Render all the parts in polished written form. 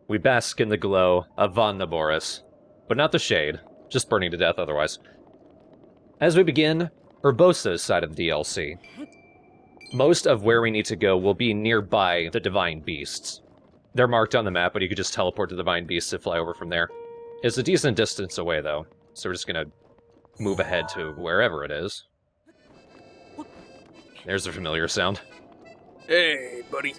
We bask in the glow of Von Naboris, but not the shade, just burning to death otherwise. As we begin, Urbosa's side of the DLC. Most of where we need to go will be nearby the Divine Beasts. They're marked on the map, but you could just teleport to the Divine Beasts and fly over from there. It's a decent distance away, though, so we're just gonna move ahead to wherever it is. There's a familiar sound. Hey, buddy.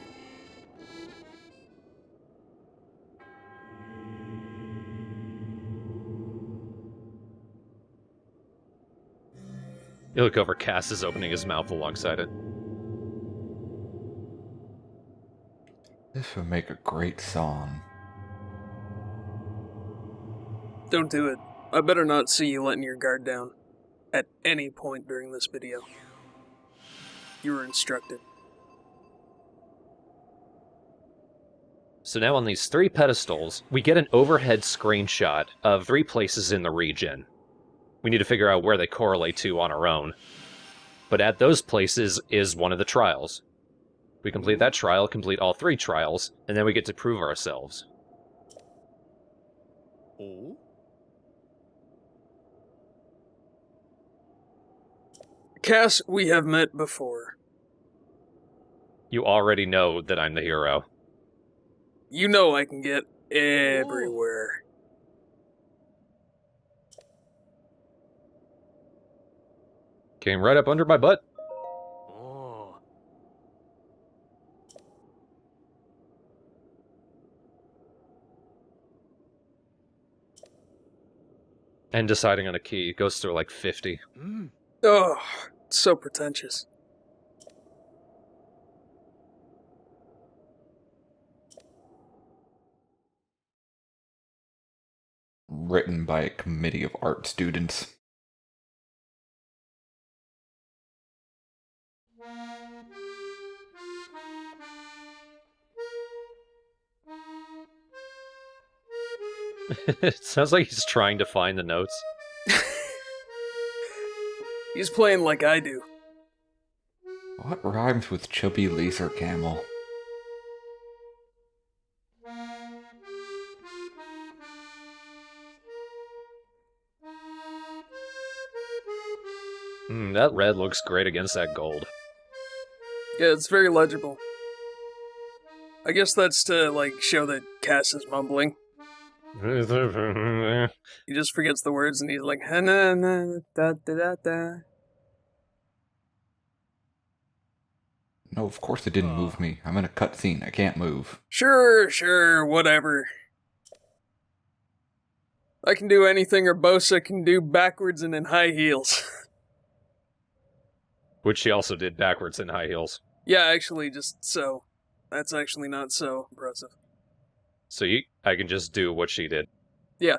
You look over, Cass is opening his mouth alongside it. This would make a great song. Don't do it. I better not see you letting your guard down at any point during this video. You were instructed. So now on these 3 pedestals, we get an overhead screenshot of 3 places in the region. We need to figure out where they correlate to on our own. But at those places is one of the trials. We complete that trial, complete all 3 trials, and then we get to prove ourselves. Oh? Cass, we have met before. You already know that I'm the hero. You know I can get everywhere. Came right up under my butt. Oh. And deciding on a key goes through like 50. Mm. Oh, it's so pretentious. Written by a committee of art students. It sounds like he's trying to find the notes. He's playing like I do. What rhymes with chubby laser camel? That red looks great against that gold. Yeah, it's very legible. I guess that's to, like, show that Cass is mumbling. He just forgets the words and he's like, na na da da da da. No, of course it didn't move me. I'm in a cutscene. I can't move. Sure, whatever. I can do anything Urbosa can do backwards and in high heels. Which she also did backwards in high heels. Yeah, actually, just so. That's actually not so impressive. So I can just do what she did. Yeah.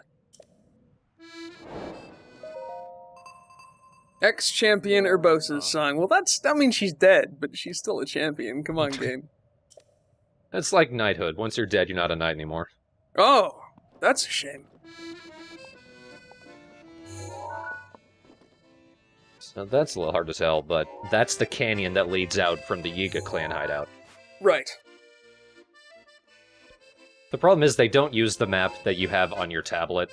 Ex-champion Urbosa's song. Well, that means she's dead, but she's still a champion. Come on, game. It's like knighthood. Once you're dead, you're not a knight anymore. Oh, that's a shame. So that's a little hard to tell, but that's the canyon that leads out from the Yiga clan hideout. Right. The problem is they don't use the map that you have on your tablet.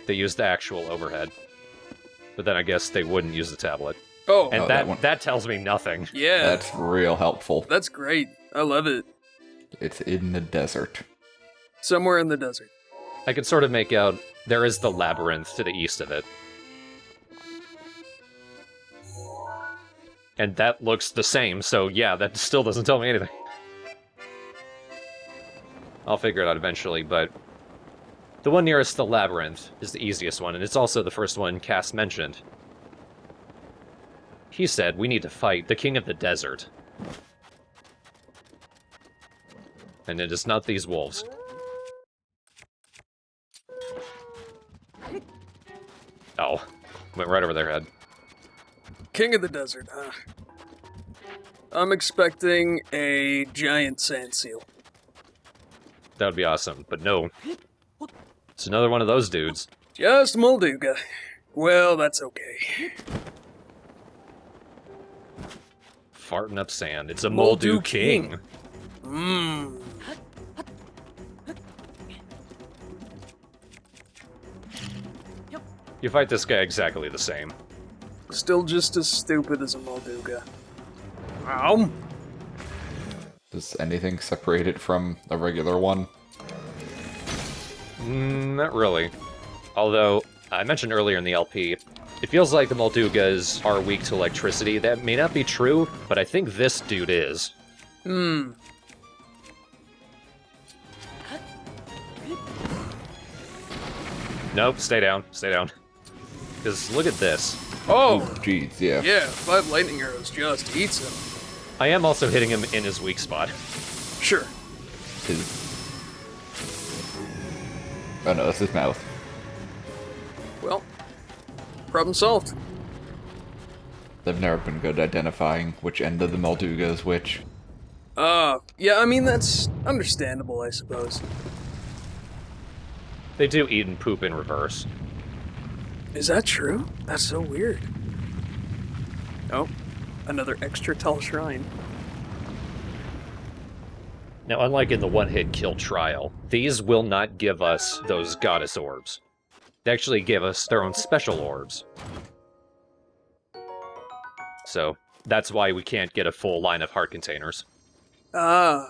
They use the actual overhead. But then I guess they wouldn't use the tablet. Oh, And that that tells me nothing. yeah. That's real helpful. That's great. I love it. It's in the desert. Somewhere in the desert. I can sort of make out there is the labyrinth to the east of it. And that looks the same, so yeah, that still doesn't tell me anything. I'll figure it out eventually, but the one nearest the labyrinth is the easiest one, and it's also the first one Cass mentioned. He said, we need to fight the king of the desert. And it is not these wolves. Oh, went right over their head. King of the desert, huh? I'm expecting a giant sand seal. That would be awesome, but no. It's another one of those dudes. Just Molduga. Well, that's okay. Farting up sand. It's a Moldu King. Mmm. You fight this guy exactly the same. Still just as stupid as a Molduga. Ow! Does anything separate it from a regular one? Not really. Although, I mentioned earlier in the LP, it feels like the Moldugas are weak to electricity. That may not be true, but I think this dude is. Nope, stay down, stay down. Because look at this. Oh! Jeez, yeah. Yeah, 5 lightning arrows just eats him. I am also hitting him in his weak spot. Sure. Oh no, that's his mouth. Well, problem solved. They've never been good at identifying which end of the Molduga is which. Yeah, I mean, that's understandable, I suppose. They do eat and poop in reverse. Is that true? That's so weird. Oh, another extra tall shrine. Now, unlike in the one-hit kill trial, these will not give us those goddess orbs. They actually give us their own special orbs. So, that's why we can't get a full line of heart containers. Ah.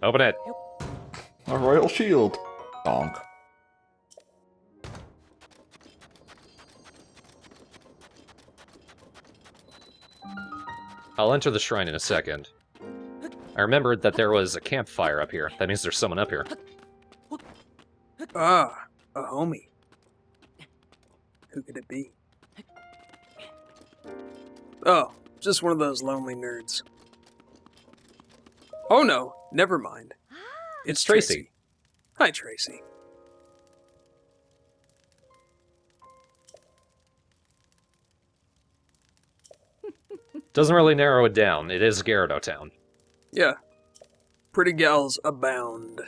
Open it. A royal shield. Donk. I'll enter the shrine in a second. I remembered that there was a campfire up here. That means there's someone up here. Ah, a homie. Who could it be? Oh, just one of those lonely nerds. Oh no, never mind. It's Tracy. Hi, Tracy. Doesn't really narrow it down. It is Gyarados Town. Yeah. Pretty gals abound.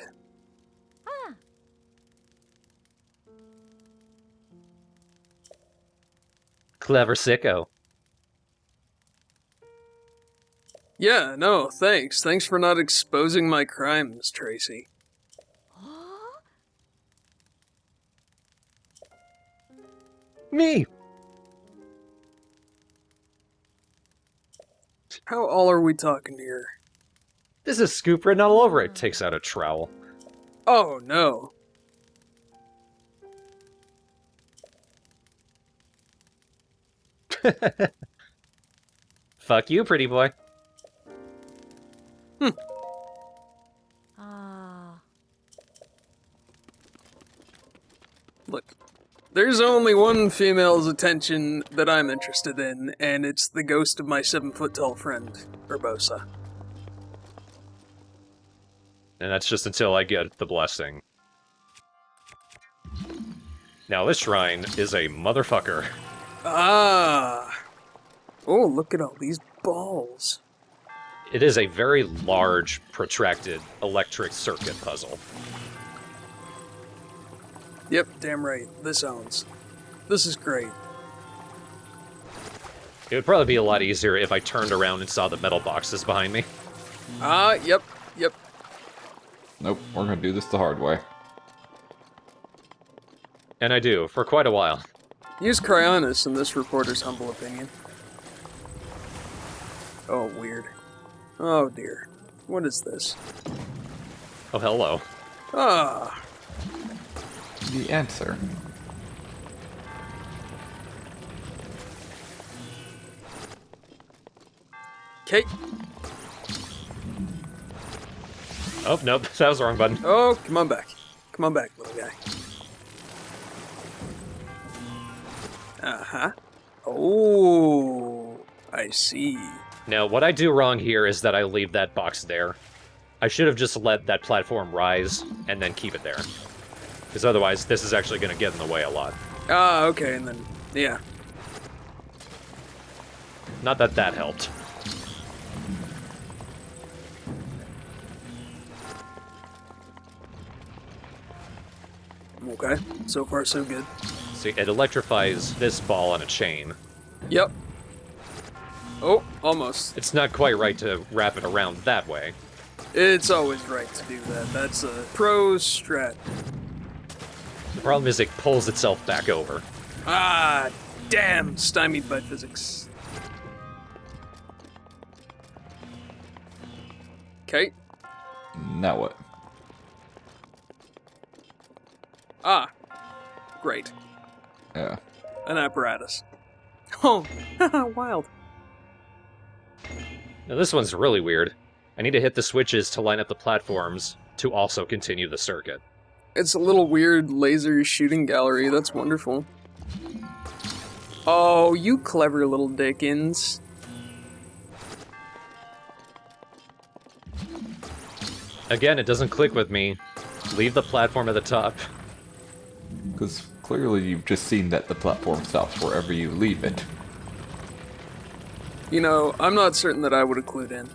Clever sicko. Yeah, no, thanks. Thanks for not exposing my crimes, Tracy. Me! How all are we talking here? This is scoop written all over it. Takes out a trowel. Oh no. Fuck you, pretty boy. Look, there's only one female's attention that I'm interested in, and it's the ghost of my 7-foot-tall friend, Urbosa. And that's just until I get the blessing. Now, this shrine is a motherfucker. Ah! Oh, look at all these balls. It is a very large, protracted electric circuit puzzle. Yep, damn right. This owns. This is great. It would probably be a lot easier if I turned around and saw the metal boxes behind me. Ah, yep. Nope, we're gonna do this the hard way. And I do, for quite a while. Use Cryonis in this reporter's humble opinion. Oh, weird. Oh dear. What is this? Oh, hello. Ah! The answer. Okay. Oh, nope, that was the wrong button. Oh, come on back. Come on back, little guy. Uh-huh. Oh, I see. Now, what I do wrong here is that I leave that box there. I should have just let that platform rise and then keep it there. Because otherwise, this is actually going to get in the way a lot. Ah, okay, and then, yeah. Not that that helped. Okay, so far so good. See, it electrifies this ball on a chain. Yep. Oh, almost. It's not quite right to wrap it around that way. It's always right to do that. That's a pro strat. The problem is it pulls itself back over. Ah, damn, stymied by physics. Okay. Now what? Ah, great. Yeah. An apparatus. Oh, wild. Now this one's really weird. I need to hit the switches to line up the platforms to also continue the circuit. It's a little weird laser shooting gallery. That's wonderful. Oh, you clever little dickens. Again, it doesn't click with me. Leave the platform at the top. Because clearly you've just seen that the platform stops wherever you leave it. You know, I'm not certain that I would have clued in.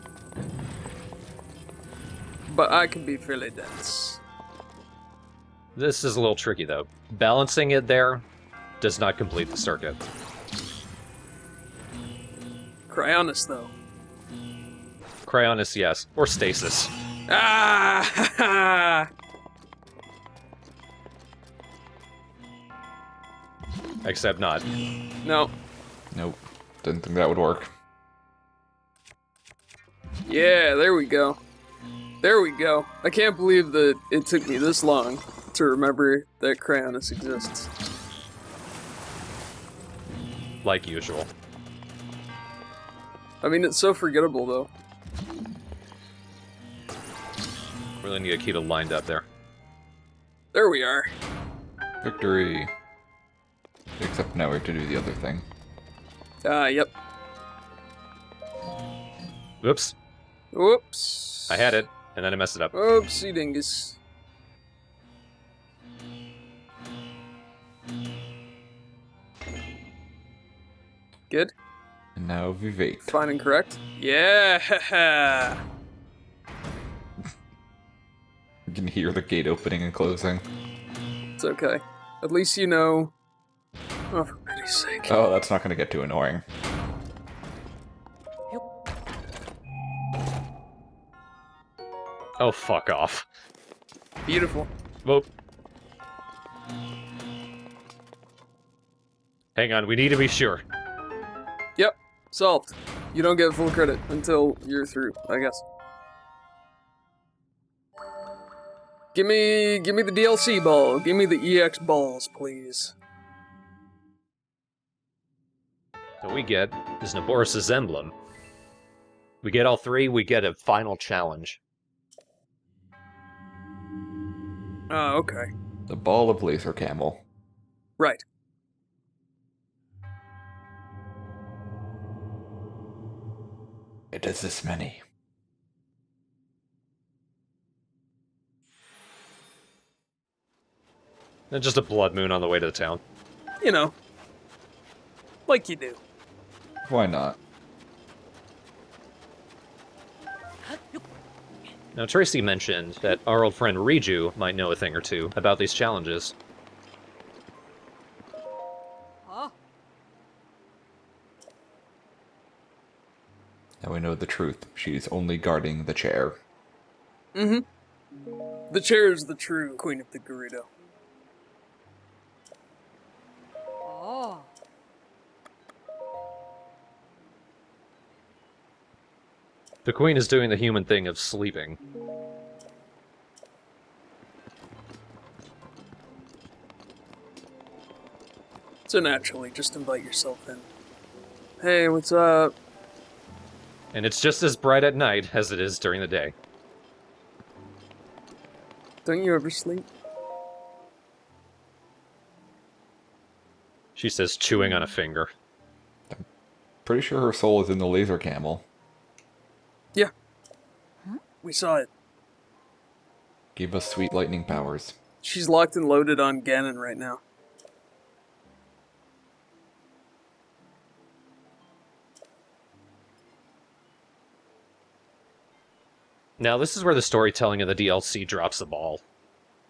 But I can be fairly dense. This is a little tricky, though. Balancing it there does not complete the circuit. Cryonis, though. Cryonis, yes. Or stasis. Ah! Except not. No. Nope. Didn't think that would work. Yeah, there we go. There we go. I can't believe that it took me this long to remember that Cryonis exists. Like usual. I mean, it's so forgettable, though. Really need to keep it lined up there. There we are. Victory. Except now we have to do the other thing. Yep. Whoops. Whoops. I had it, and then I messed it up. Oopsie dingus. Good. And now Vivek. Fine and correct. Yeah. You can hear the gate opening and closing. It's okay. At least you know. Oh, for pity's sake. Oh, that's not going to get too annoying. Oh, fuck off. Beautiful. Whoop. Hang on, we need to be sure. Yep. Solved. You don't get full credit until you're through, I guess. Give me the DLC ball. Give me the EX balls, please. What we get is Naboris' emblem. We get all three, we get a final challenge. Oh, okay. The ball of laser camel. Right. It is this many. And just a blood moon on the way to the town. You know. Like you do. Why not? Now, Tracy mentioned that our old friend Riju might know a thing or two about these challenges. Now we know the truth. She's only guarding the chair. Mm-hmm. The chair is the true queen of the Gerudo. The queen is doing the human thing of sleeping. So naturally, just invite yourself in. Hey, what's up? And it's just as bright at night as it is during the day. Don't you ever sleep? She says, chewing on a finger. Pretty sure her soul is in the laser camel. Yeah. We saw it. Give us sweet lightning powers. She's locked and loaded on Ganon right now. Now, this is where the storytelling of the DLC drops the ball.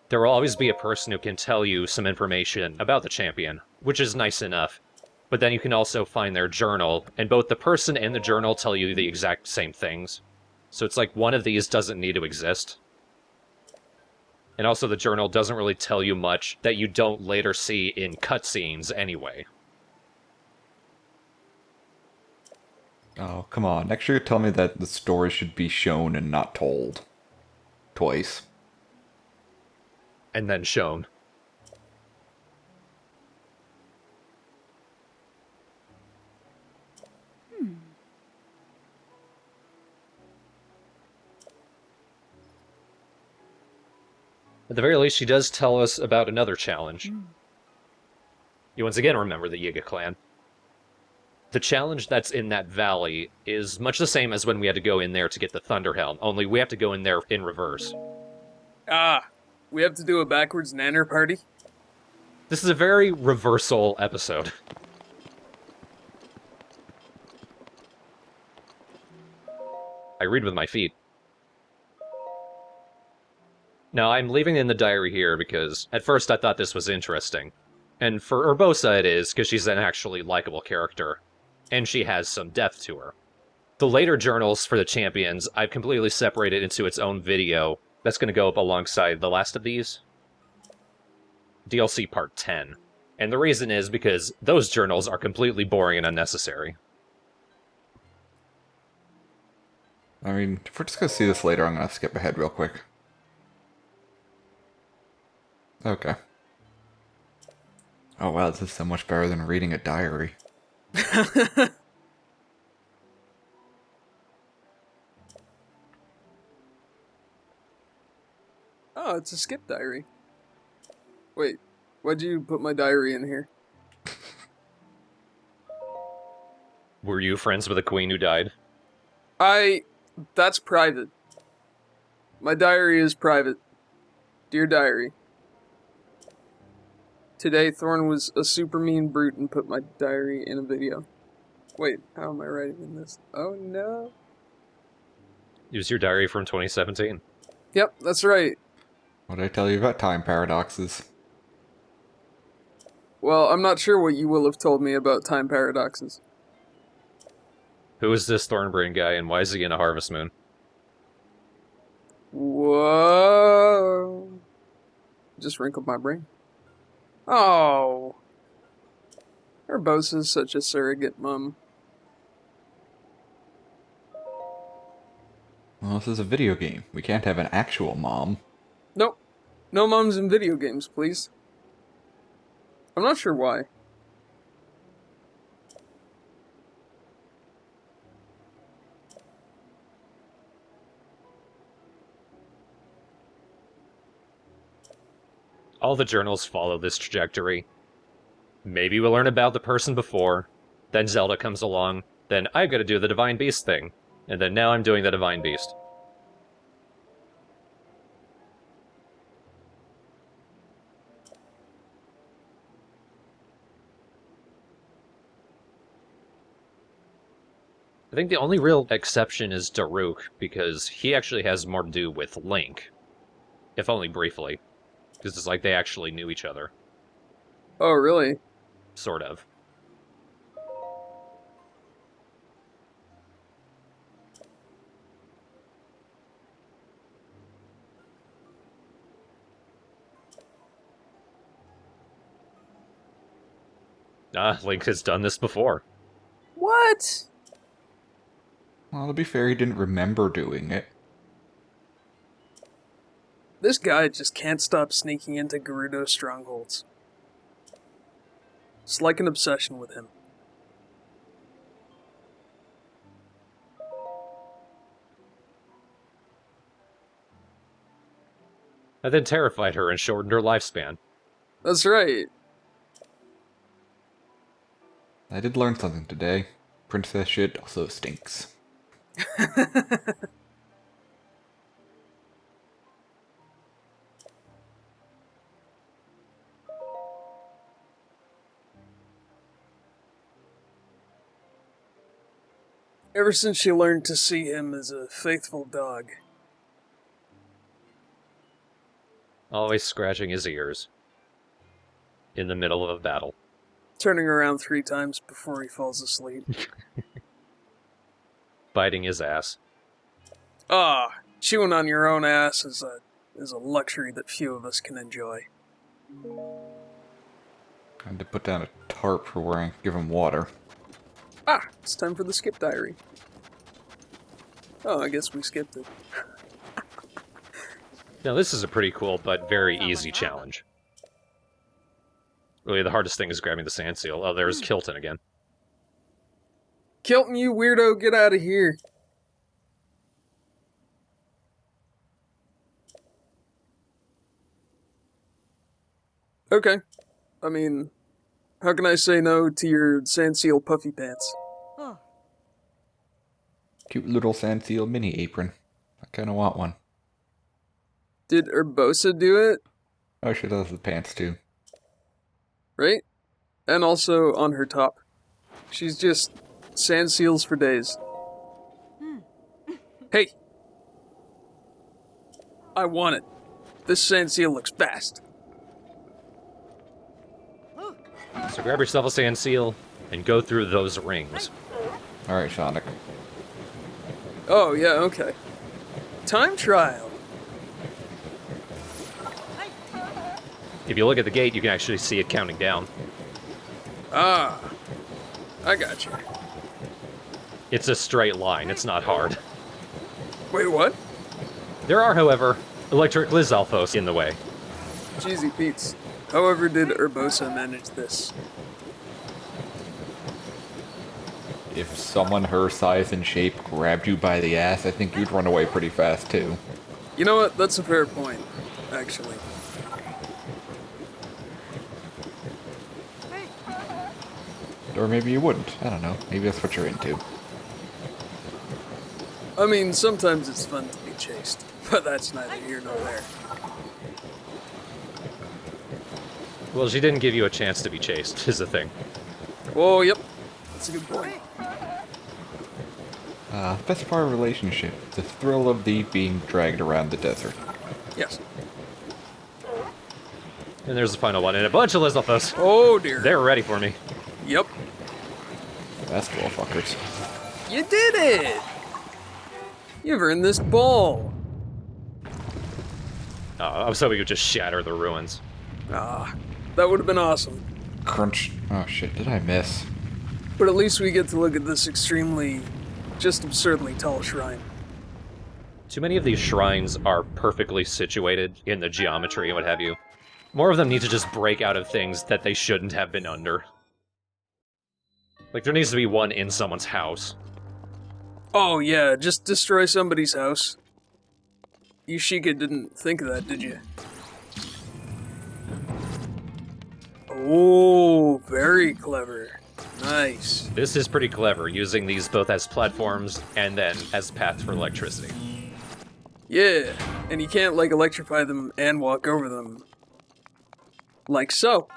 There will always be a person who can tell you some information about the champion, which is nice enough. But then you can also find their journal, and both the person and the journal tell you the exact same things. So it's like one of these doesn't need to exist. And also the journal doesn't really tell you much that you don't later see in cutscenes anyway. Oh, come on. Next year tell me that the story should be shown and not told. Twice. And then shown. At the very least, she does tell us about another challenge. You once again remember the Yiga clan. The challenge that's in that valley is much the same as when we had to go in there to get the Thunderhelm, only we have to go in there in reverse. Ah, we have to do a backwards nanner party? This is a very reversal episode. I read with my feet. Now, I'm leaving in the diary here because at first I thought this was interesting. And for Urbosa it is, because she's an actually likable character. And she has some depth to her. The later journals for the champions, I've completely separated into its own video. That's going to go up alongside the last of these. DLC Part 10. And the reason is because those journals are completely boring and unnecessary. I mean, if we're just gonna see this later, I'm gonna skip ahead real quick. Okay. Oh wow, this is so much better than reading a diary. Oh, it's a skip diary. Wait, why'd you put my diary in here? Were you friends with a queen who died? That's private. My diary is private. Dear diary. Today, Thorn was a super mean brute and put my diary in a video. Wait, how am I writing in this? Oh no. Use your diary from 2017. Yep, that's right. What did I tell you about time paradoxes? Well, I'm not sure what you will have told me about time paradoxes. Who is this Thornbrain guy and why is he in a Harvest Moon? Whoa. Just wrinkled my brain. Oh. Urbosa's such a surrogate mom. Well, this is a video game. We can't have an actual mom. Nope. No moms in video games, please. I'm not sure why. All the journals follow this trajectory. Maybe we'll learn about the person before, then Zelda comes along, then I've got to do the Divine Beast thing, and then now I'm doing the Divine Beast. I think the only real exception is Daruk, because he actually has more to do with Link. If only briefly. Because it's like they actually knew each other. Oh, really? Sort of. Link has done this before. What? Well, to be fair, he didn't remember doing it. This guy just can't stop sneaking into Gerudo strongholds. It's like an obsession with him. And then terrified her and shortened her lifespan. That's right. I did learn something today. Princess shit also stinks. Ever since she learned to see him as a faithful dog. Always scratching his ears. In the middle of a battle. Turning around 3 times before he falls asleep. Biting his ass. Ah, chewing on your own ass is a luxury that few of us can enjoy. I had to put down a tarp for where I give him water. Ah, it's time for the skip diary. Oh, I guess we skipped it. Now this is a pretty cool but very easy challenge. Really, the hardest thing is grabbing the sand seal. Oh, there's Kilton again. Kilton, you weirdo, get out of here. Okay. I mean, how can I say no to your sand seal puffy pants? Cute little sand seal mini apron. I kind of want one. Did Urbosa do it? Oh, she does the pants too. Right? And also on her top. She's just sand seals for days. Hey! I want it. This sand seal looks fast. So grab yourself a sand seal and go through those rings. Alright, Sonic. Oh, yeah, okay. Time trial. If you look at the gate, you can actually see it counting down. Ah, I got you. It's a straight line, it's not hard. Wait, what? There are, however, electric Lizalfos in the way. Cheesy Pete's. However did Urbosa manage this? If someone her size and shape grabbed you by the ass, I think you'd run away pretty fast too. You know what? That's a fair point, actually. Or maybe you wouldn't. I don't know. Maybe that's what you're into. I mean, sometimes it's fun to be chased, but that's neither here nor there. Well, she didn't give you a chance to be chased, is the thing. Whoa, yep. That's a good point. Best part of a relationship. The thrill of the being dragged around the desert. Yes. And there's the final one, and a bunch of Lizalfos. Oh, dear. They're ready for me. Yep. That's well fuckers. You did it! You've earned this ball. I was hoping you would just shatter the ruins. Ah, that would have been awesome. Crunch. Oh shit, did I miss? But at least we get to look at this extremely, just absurdly tall shrine. Too many of these shrines are perfectly situated in the geometry and what have you. More of them need to just break out of things that they shouldn't have been under. Like, there needs to be one in someone's house. Oh yeah, just destroy somebody's house. Yushika didn't think of that, did you? Oh, very clever. Nice. This is pretty clever, using these both as platforms and then as paths for electricity. Yeah, and you can't, like, electrify them and walk over them. Like so.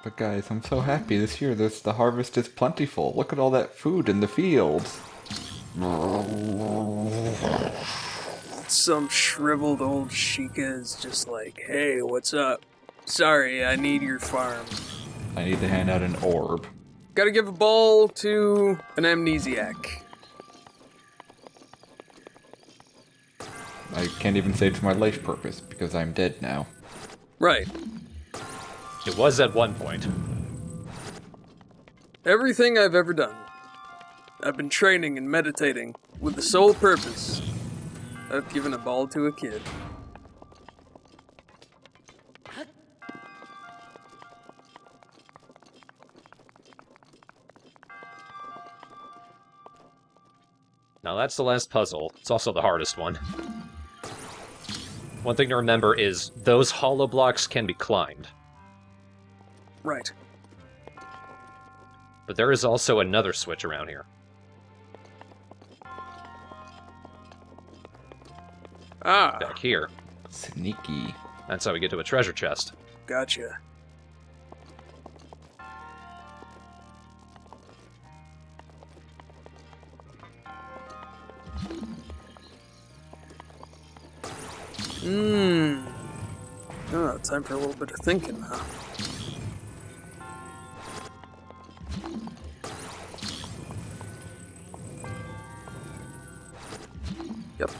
But guys, I'm so happy this year. The harvest is plentiful. Look at all that food in the fields. Some shriveled old Sheikah is just like, hey, what's up? Sorry, I need your farm. I need to hand out an orb. Gotta give a ball to an amnesiac. I can't even say it's my life purpose, because I'm dead now. Right. It was at one point. Everything I've ever done, I've been training and meditating with the sole purpose of giving a ball to a kid. Now that's the last puzzle. It's also the hardest one. One thing to remember is those hollow blocks can be climbed. Right. But there is also another switch around here. Ah, Back here. Sneaky. That's how we get to a treasure chest. gotcha. Oh, time for a little bit of thinking, huh? Yep.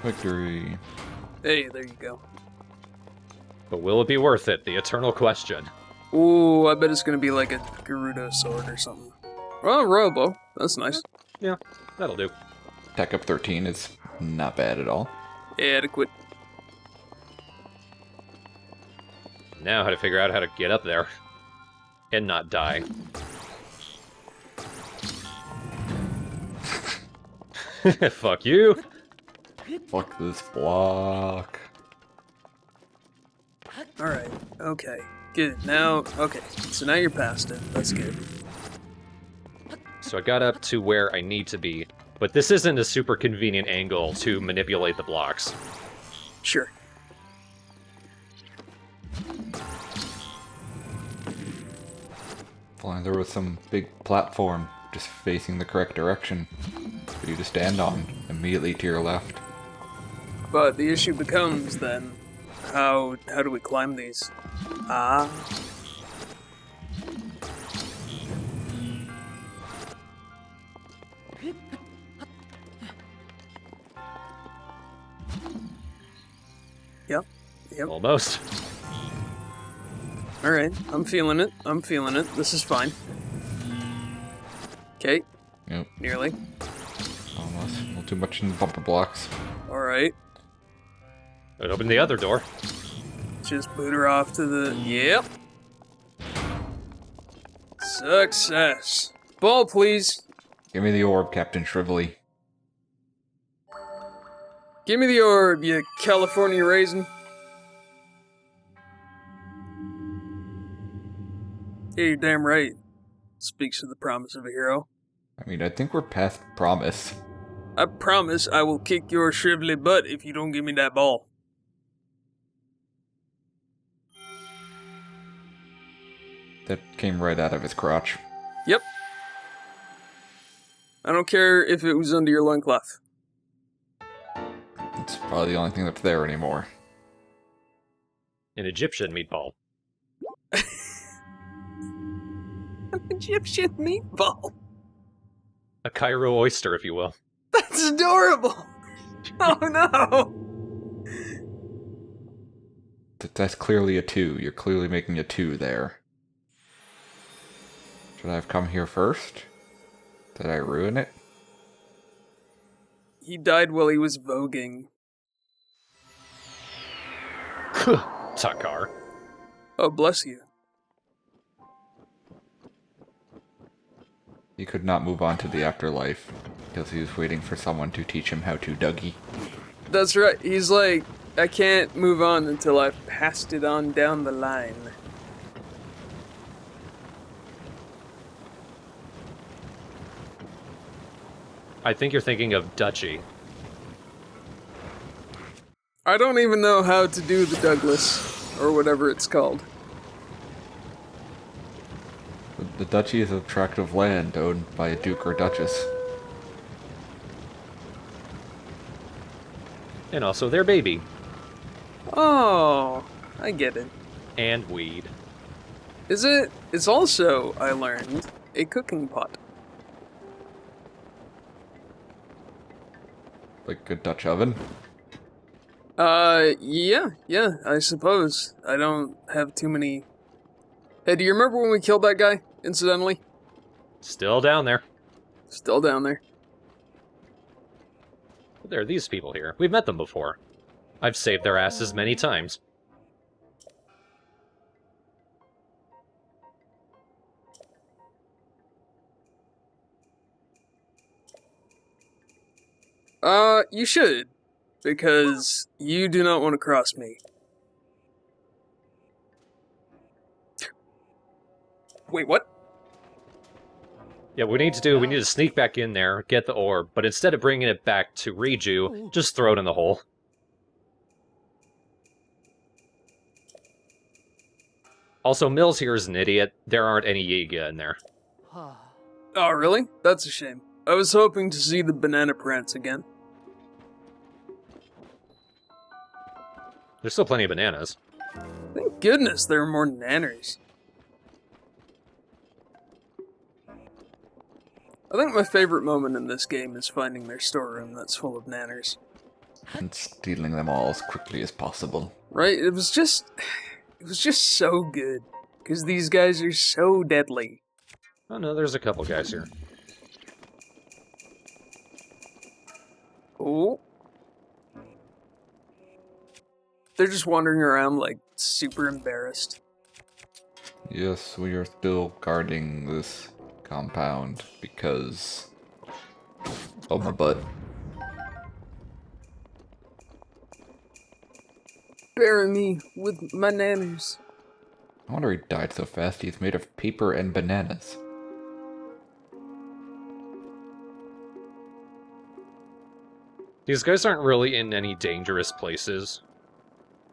Victory. Hey, there you go. But will it be worth it? The eternal question. Ooh, I bet it's gonna be like a Gerudo sword or something. Oh, Robo. That's nice. Yeah, that'll do. Tech up 13 is not bad at all. Adequate. Now how to figure out how to get up there. And not die. Fuck you. Fuck this block. Alright, okay. Good. Now, okay. So now you're past it. That's good. So I got up to where I need to be, but this isn't a super convenient angle to manipulate the blocks. Sure. If only there was some big platform just facing the correct direction for you to stand on immediately to your left. But the issue becomes then, how do we climb these? Ah. Yep. Yep. Almost. Alright, I'm feeling it. I'm feeling it. This is fine. Okay, Yep, nearly. almost. A little too much in the bumper blocks. Alright. I'd open the other door. Just boot her off to the... Yep. Success. Ball, please. Give me the orb, Captain Shrivelly. Give me the orb, you California raisin. Yeah, you're damn right. Speaks of the promise of a hero. I mean, I think we're past promise. I promise I will kick your shrivelly butt if you don't give me that ball. That came right out of his crotch. Yep. I don't care if it was under your loincloth. It's probably the only thing that's there anymore. An Egyptian meatball. An Egyptian meatball. A Cairo oyster, if you will. That's adorable. Oh no. That's clearly a 2. You're clearly making a 2 there. Should I have come here first? Did I ruin it? He died while he was voguing. Takar. Oh, bless you. He could not move on to the afterlife because he was waiting for someone to teach him how to Dougie. That's right. He's like, I can't move on until I've passed it on down the line. I think you're thinking of Duchy. I don't even know how to do the Douglas, or whatever it's called. The duchy is a tract of land owned by a duke or duchess. And also their baby. Oh, I get it. And weed. Is it? It's also, I learned, a cooking pot. Like a Dutch oven. Yeah, I suppose. I don't have too many... Hey, do you remember when we killed that guy, incidentally? Still down there. Still down there. There are these people here. We've met them before. I've saved their asses many times. You should. Because you do not want to cross me. Wait, what? Yeah, we need to sneak back in there, get the orb, but instead of bringing it back to Riju, just throw it in the hole. Also, Mills here is an idiot. There aren't any Yiga in there. Oh, really? That's a shame. I was hoping to see the banana prance again. There's still plenty of bananas. Thank goodness there are more nanners. I think my favorite moment in this game is finding their storeroom that's full of nanners. And stealing them all as quickly as possible. Right? It was just so good. Because these guys are so deadly. Oh no, there's a couple guys here. Oh. They're just wandering around like super embarrassed. Yes, we are still guarding this compound because... Oh, my butt. Bury me with my nanners. I wonder he died so fast. He's made of paper and bananas. These guys aren't really in any dangerous places.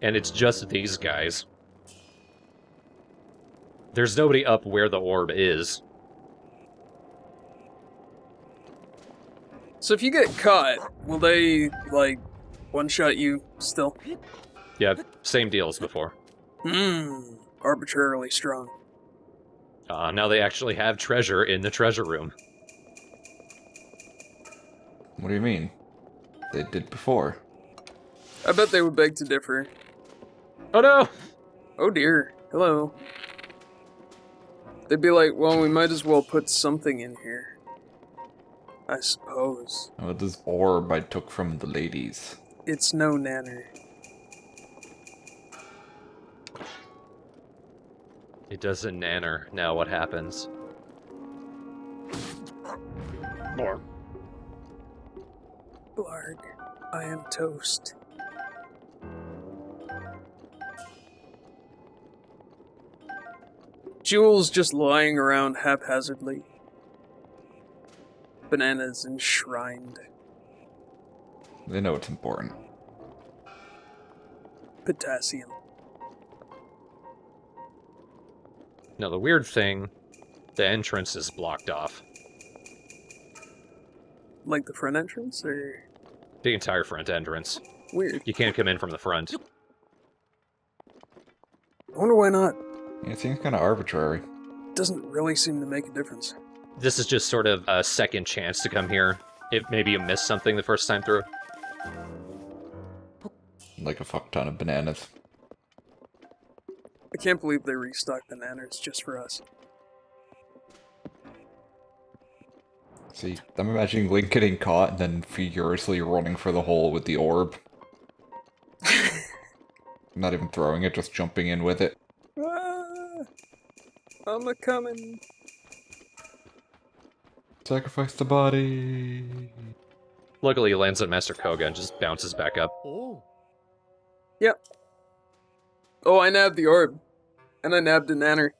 And it's just these guys. There's nobody up where the orb is. So if you get caught, will they, like, one-shot you still? Yeah, same deal as before. Arbitrarily strong. Now they actually have treasure in the treasure room. What do you mean? They did before. I bet they would beg to differ. Oh no! Oh dear. Hello. They'd be like, well, we might as well put something in here. I suppose. Oh, this orb I took from the ladies. It's no nanner. It doesn't nanner. Now what happens? More. Blarg, I am toast. Jewels just lying around haphazardly. Bananas enshrined. They know it's important. Potassium. Now the weird thing, the entrance is blocked off. Like the front entrance, or? The entire front entrance. Weird. You can't come in from the front. I wonder why not. Yeah, it seems kind of arbitrary. Doesn't really seem to make a difference. This is just sort of a second chance to come here. If maybe you missed something the first time through. Like a fuck ton of bananas. I can't believe they restocked bananas just for us. See, I'm imagining Link getting caught and then furiously running for the hole with the orb. Not even throwing it, just jumping in with it. Ah, I'm a coming. Sacrifice the body. Luckily, he lands on Master Koga and just bounces back up. Oh. Yep. Oh, I nabbed the orb. And I nabbed a nanner.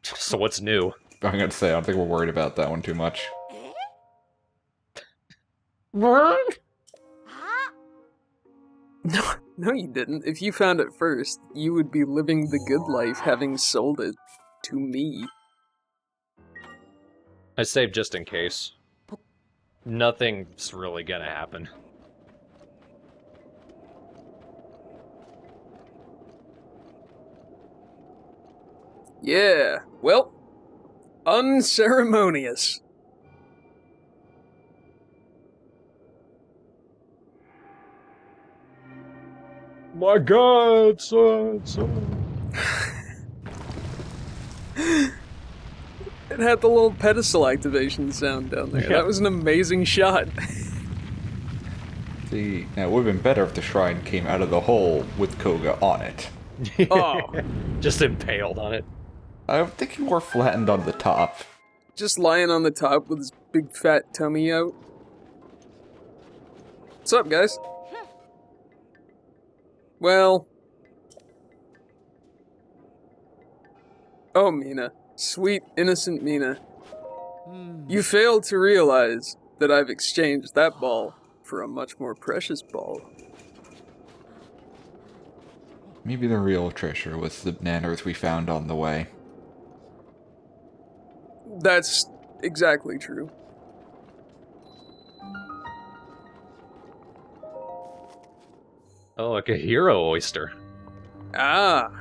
So what's new? I'm gonna say, I don't think we're worried about that one too much. No, you didn't. If you found it first, you would be living the good life having sold it to me. I saved just in case. Nothing's really gonna happen. Yeah, well, unceremonious. My God, son. It had the little pedestal activation sound down there. Yeah. That was an amazing shot. See, now it would have been better if the shrine came out of the hole with Koga on it. Oh, Just impaled on it. I think he more flattened on the top. just lying on the top with his big fat tummy out. What's up, guys? Well... Oh, Mina. Sweet, innocent Mina. You failed to realize that I've exchanged that ball for a much more precious ball. Maybe the real treasure was the nanners we found on the way. That's exactly true. Oh, like a hero oyster. Ah.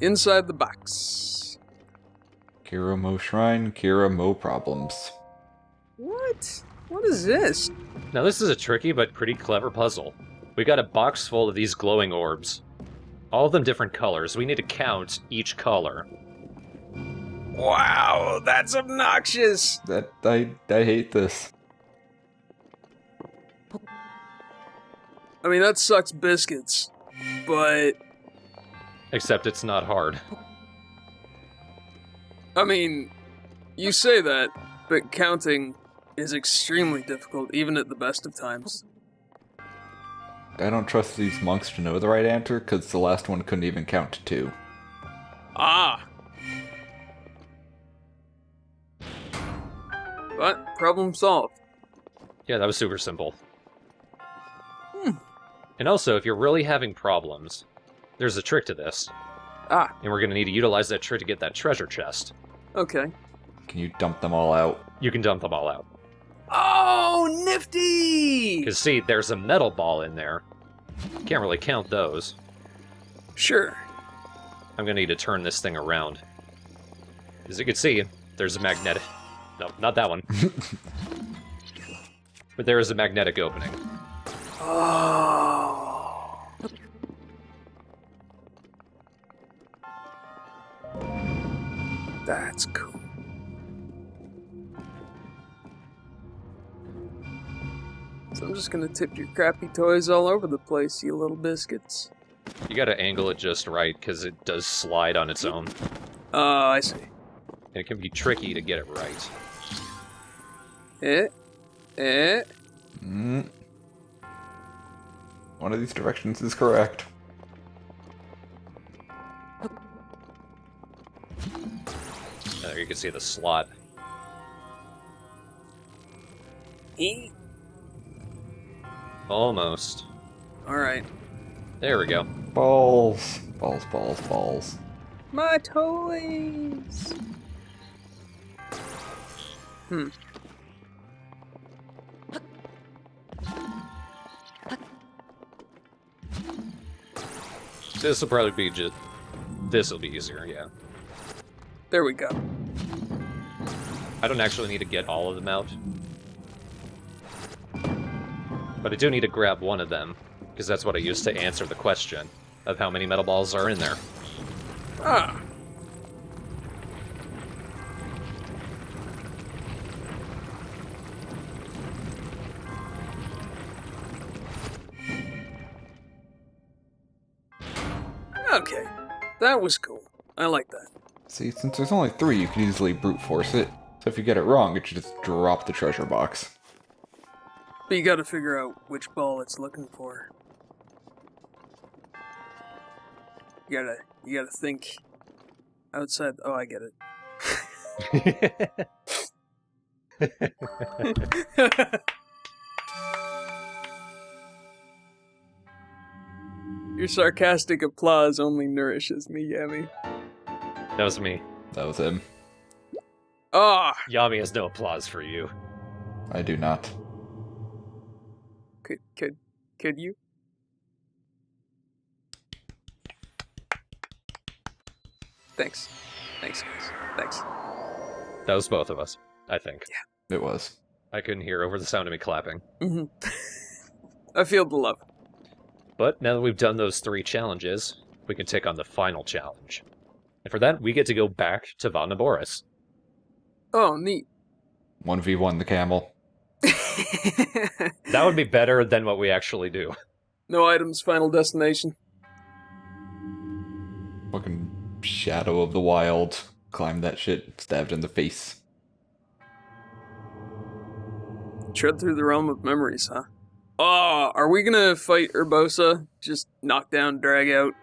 inside the box. Kira Mo Shrine, Kira Mo Problems. What? What is this? Now this is a tricky but pretty clever puzzle. We got a box full of these glowing orbs. All of them different colors. We need to count each color. Wow, that's obnoxious. I hate this. I mean, that sucks biscuits, but Except it's not hard. I mean, you say that, but counting is extremely difficult, even at the best of times. I don't trust these monks to know the right answer, because the last one couldn't even count to 2. Ah! But, problem solved. Yeah, that was super simple. And also, if you're really having problems, there's a trick to this. Ah, And we're going to need to utilize that trick to get that treasure chest. okay. Can you dump them all out? You can dump them all out. Oh, nifty! Because see, there's a metal ball in there. Can't really count those. Sure. I'm going to need to turn this thing around. As you can see, there's a magnetic... No, not that one. But there is a magnetic opening. Oh. That's cool. So I'm just gonna tip your crappy toys all over the place, you little biscuits. You gotta angle it just right, because it does slide on its own. Oh, I see. And it can be tricky to get it right. Eh. One of these directions is correct. There you can see the slot. Eh. Almost. Alright. There we go. Balls. Balls, balls, balls. My toys! This will probably be just... This will be easier, yeah. There we go. I don't actually need to get all of them out. But I do need to grab one of them, because that's what I used to answer the question of how many metal balls are in there. Ah. Okay. That was cool. I like that. See, since there's only 3, you can easily brute force it. So if you get it wrong, it should just drop the treasure box. But you gotta figure out which ball it's looking for. You gotta think outside. Oh, I get it. Your sarcastic applause only nourishes me, Yami. That was me. That was him. Ah! Yami has no applause for you. I do not. Could you? Thanks. Thanks, guys. Thanks. That was both of us, I think. It was. I couldn't hear over the sound of me clapping. Mm-hmm. I feel the love. But now that we've done those 3 challenges, we can take on the final challenge. And for that, we get to go back to Vannaboris. Oh, neat. 1v1 the camel. That would be better than what we actually do. No items, final destination. Fucking Shadow of the Wild. Climb that shit, stabbed in the face. Tread through the realm of memories, huh? Oh, are we gonna fight Urbosa? Just knock down, drag out?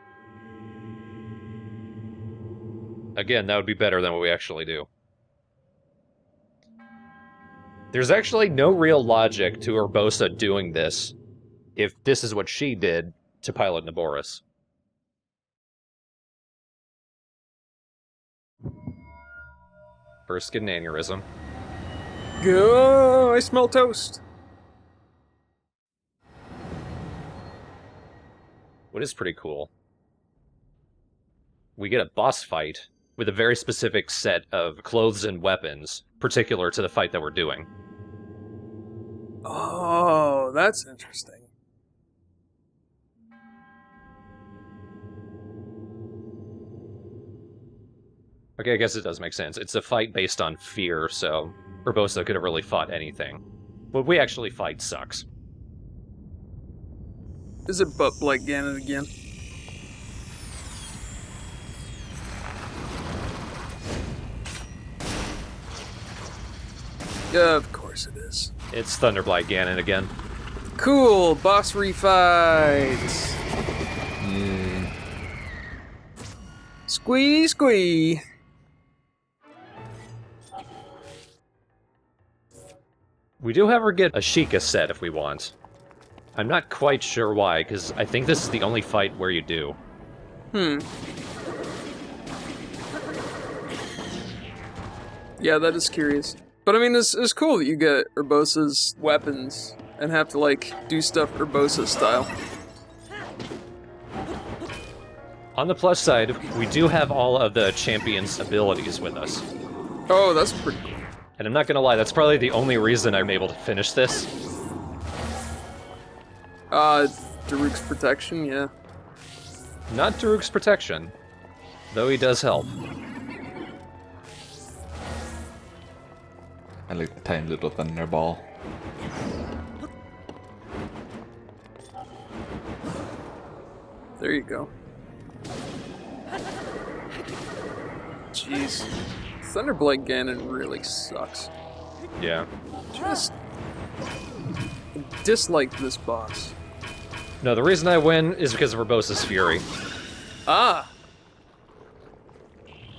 Again, that would be better than what we actually do. There's actually no real logic to Urbosa doing this if this is what she did to Pilot Naboris. First, get an aneurysm. Go! I smell toast. What is pretty cool we get a boss fight with a very specific set of clothes and weapons, particular to the fight that we're doing. Oh, that's interesting. Okay, I guess it does make sense. It's a fight based on fear, so Urbosa could have really fought anything. What we actually fight sucks. Is it butt Blake Ganon again? Yeah, of course it is. It's Thunderblight Ganon again. Cool, boss refight. Squee, squee. We do, however, get a Sheikah set if we want. I'm not quite sure why, because I think this is the only fight where you do. Yeah, that is curious. But I mean, it's cool that you get Urbosa's weapons and have to, like, do stuff Urbosa style. On the plus side, we do have all of the champion's abilities with us. Oh, that's pretty cool. And I'm not gonna lie, that's probably the only reason I'm able to finish this. Daruk's protection, yeah. Not Daruk's protection, though he does help. I like the tiny little thunderball. There you go. Jeez. Thunderblight Ganon really sucks. Yeah. Just dislike this boss. No, the reason I win is because of Urbosa's Fury. Ah!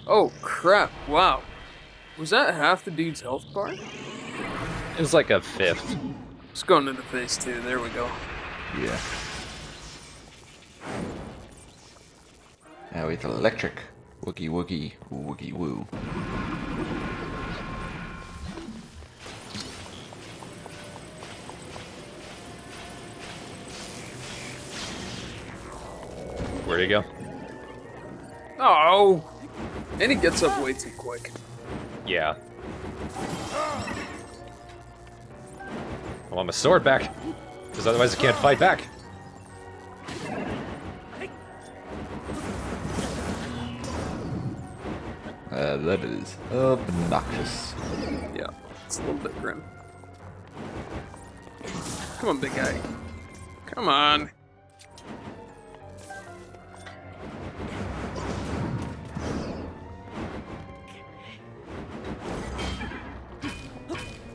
Oh, crap. Wow. Was that half the dude's health bar? It was like a fifth. It's going into phase 2. There we go. Yeah. Now it's electric. Woogie woogie, woogie woo. Where'd he go? Oh! And he gets up way too quick. Yeah. I want my sword back, because otherwise I can't fight back. That is obnoxious. Yeah, it's a little bit grim. Come on, big guy. Come on.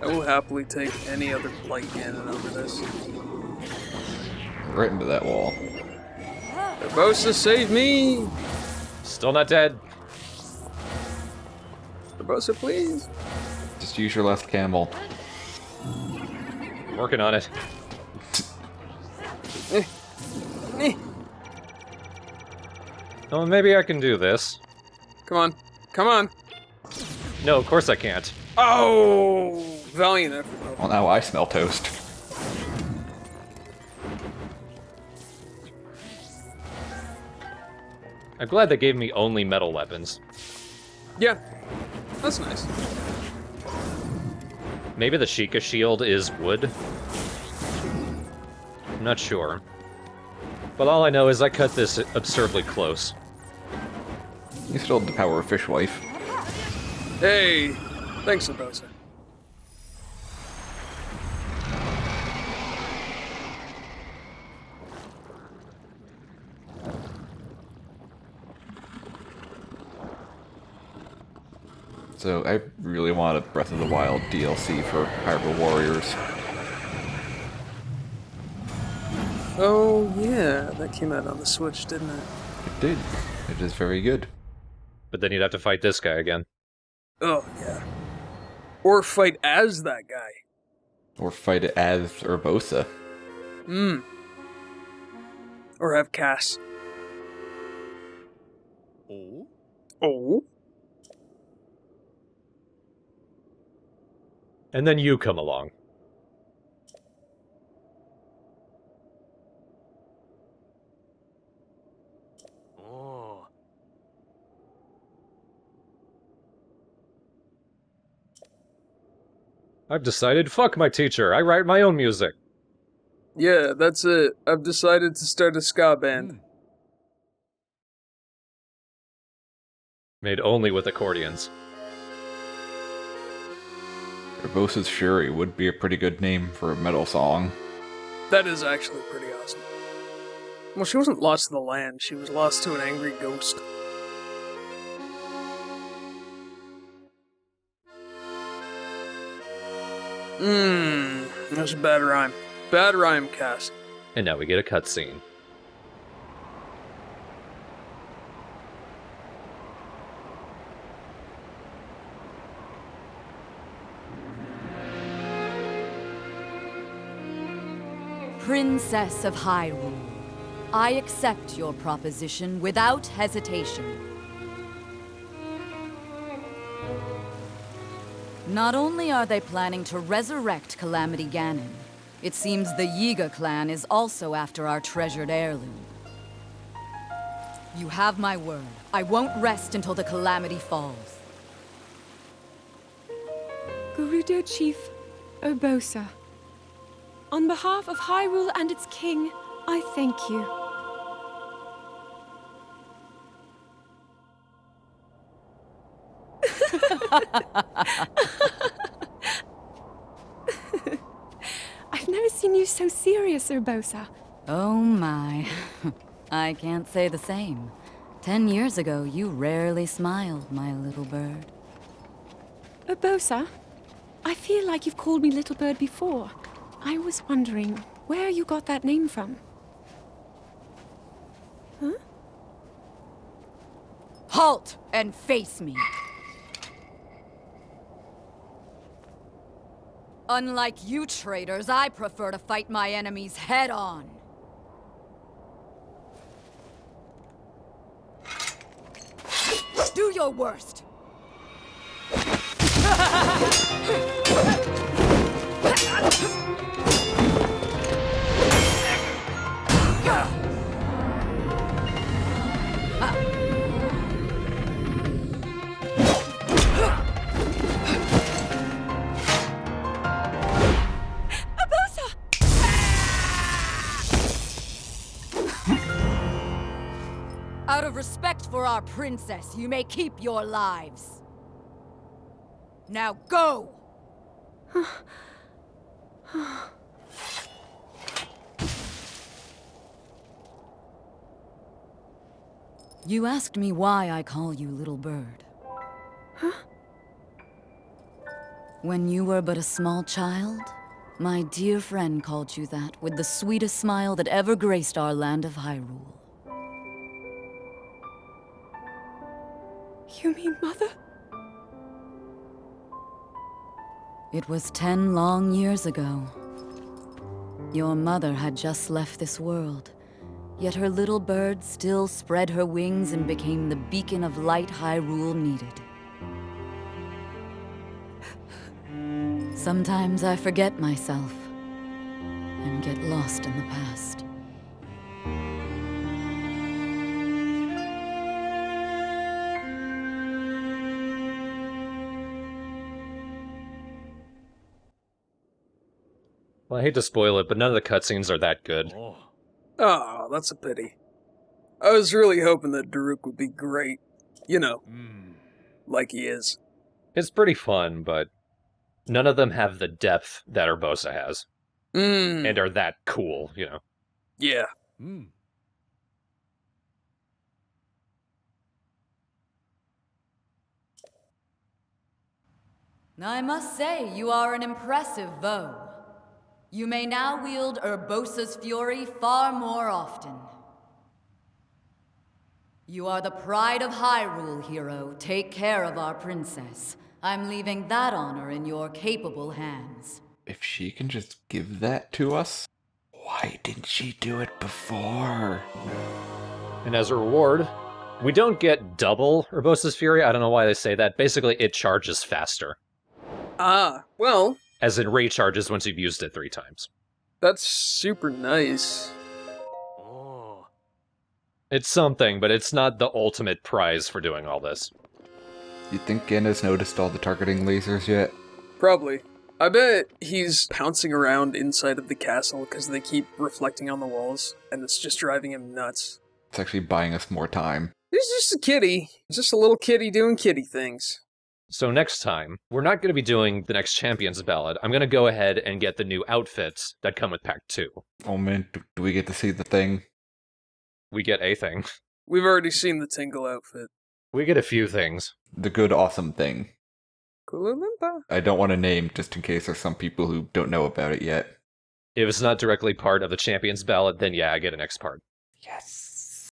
I will happily take any other Blight Ganon over this. Right into that wall. Urbosa, save me! Still not dead. Urbosa, please. Just use your left camel. Working on it. Eh. Oh, maybe I can do this. Come on. Come on. No, of course I can't. Oh! Valiant effort, though. Well, now I smell toast. I'm glad they gave me only metal weapons. Yeah. That's nice. Maybe the Sheikah shield is wood? I'm not sure. But all I know is I cut this absurdly close. You still have the power of Fishwife. Hey! Thanks, Urbosa. So I really want a Breath of the Wild DLC for Hyrule Warriors. Oh, yeah. That came out on the Switch, didn't it? It did. It is very good. But then you'd have to fight this guy again. Oh, yeah. Or fight as that guy. Or fight it as Urbosa. Or have Cass. Oh? Oh? And then you come along. Oh. I've decided, fuck my teacher, I write my own music. Yeah, that's it. I've decided to start a ska band. Made only with accordions. Urbosa's Fury would be a pretty good name for a metal song. That is actually pretty awesome. Well, she wasn't lost to the land, she was lost to an angry ghost. That was a bad rhyme. Bad rhyme, Cass. And now we get a cutscene. Princess of Hyrule, I accept your proposition without hesitation. Not only are they planning to resurrect Calamity Ganon, it seems the Yiga clan is also after our treasured heirloom. You have my word. I won't rest until the Calamity falls. Gerudo Chief Urbosa. On behalf of Hyrule and its king, I thank you. I've never seen you so serious, Urbosa. Oh my. I can't say the same. 10 years ago, you rarely smiled, my little bird. Urbosa, I feel like you've called me Little Bird before. I was wondering where you got that name from. Huh? Halt and face me. Unlike you traitors, I prefer to fight my enemies head on. Do your worst. Out of respect for our princess, you may keep your lives. Now go! You asked me why I call you Little Bird. Huh? When you were but a small child, my dear friend called you that with the sweetest smile that ever graced our land of Hyrule. You mean Mother? It was 10 long years ago. Your mother had just left this world, yet her little bird still spread her wings and became the beacon of light Hyrule needed. Sometimes I forget myself and get lost in the past. Well, I hate to spoil it, but none of the cutscenes are that good. Oh, that's a pity. I was really hoping that Daruk would be great. You know, like he is. It's pretty fun, but none of them have the depth that Urbosa has. And are that cool, you know. Yeah. I must say, you are an impressive foe. You may now wield Urbosa's fury far more often. You are the pride of Hyrule, hero. Take care of our princess. I'm leaving that honor in your capable hands. If she can just give that to us, why didn't she do it before? And as a reward, we don't get double Urbosa's Fury. I don't know why they say that. Basically, it charges faster. Ah, well, As in recharges once you've used it 3 times. that's super nice. Oh. It's something, but it's not the ultimate prize for doing all this. You think Ganna's noticed all the targeting lasers yet? Probably. I bet he's pouncing around inside of the castle because they keep reflecting on the walls, and it's just driving him nuts. It's actually buying us more time. He's just a kitty. He's just a little kitty doing kitty things. So next time, we're not going to be doing the next Champions Ballad. I'm going to go ahead and get the new outfits that come with Pack 2. Oh man, do we get to see the thing? We get a thing. We've already seen the Tingle outfit. We get a few things. The good, awesome thing. Kula Loompa. I don't want to name just in case there's some people who don't know about it yet. If it's not directly part of the Champions Ballad, then yeah, I get an X part. Yes.